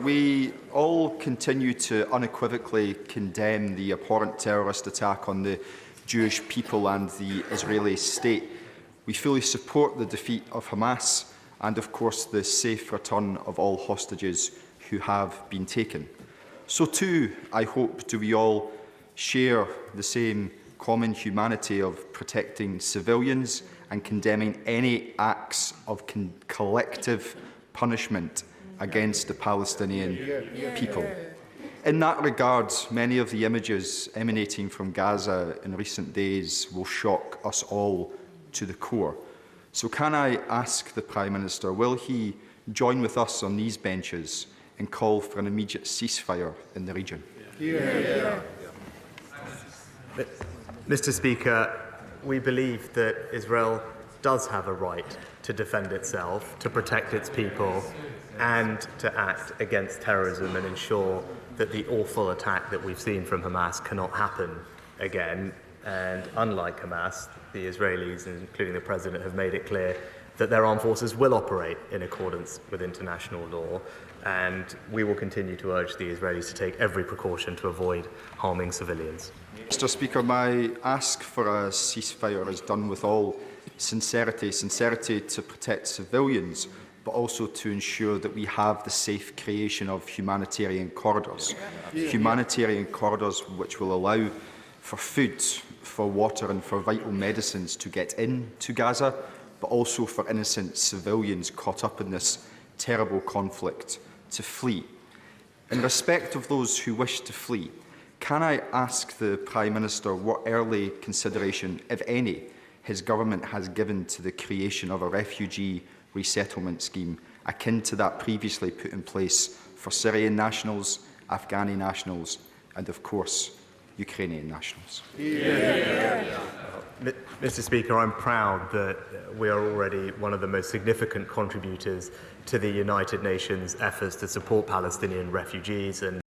we all continue to unequivocally condemn the abhorrent terrorist attack on the Jewish people and the Israeli state. We fully support the defeat of Hamas and, of course, the safe return of all hostages who have been taken. So too, I hope, do we all share the same common humanity of protecting civilians and condemning any acts of collective punishment against the Palestinian people. In that regard, many of the images emanating from Gaza in recent days will shock us all to the core. So can I ask the Prime Minister, will he join with us on these benches and call for an immediate ceasefire in the region? Mr. Speaker, we believe that Israel does have a right to defend itself, to protect its people, and to act against terrorism and ensure that the awful attack that we've seen from Hamas cannot happen again. And unlike Hamas, the Israelis, including the President, have made it clear that their armed forces will operate in accordance with international law, and we will continue to urge the Israelis to take every precaution to avoid harming civilians. Mr. Speaker, my ask for a ceasefire is done with all sincerity to protect civilians, but also to ensure that we have the safe creation of humanitarian corridors. Humanitarian corridors which will allow for food, for water and for vital medicines to get into Gaza, but also for innocent civilians caught up in this terrible conflict to flee. In respect of those who wish to flee, can I ask the Prime Minister what early consideration, if any, his government has given to the creation of a refugee resettlement scheme akin to that previously put in place for Syrian nationals, Afghani nationals and, of course, Ukrainian nationals? Mr. Speaker, I'm proud that we are already one of the most significant contributors to the United Nations efforts to support Palestinian refugees, and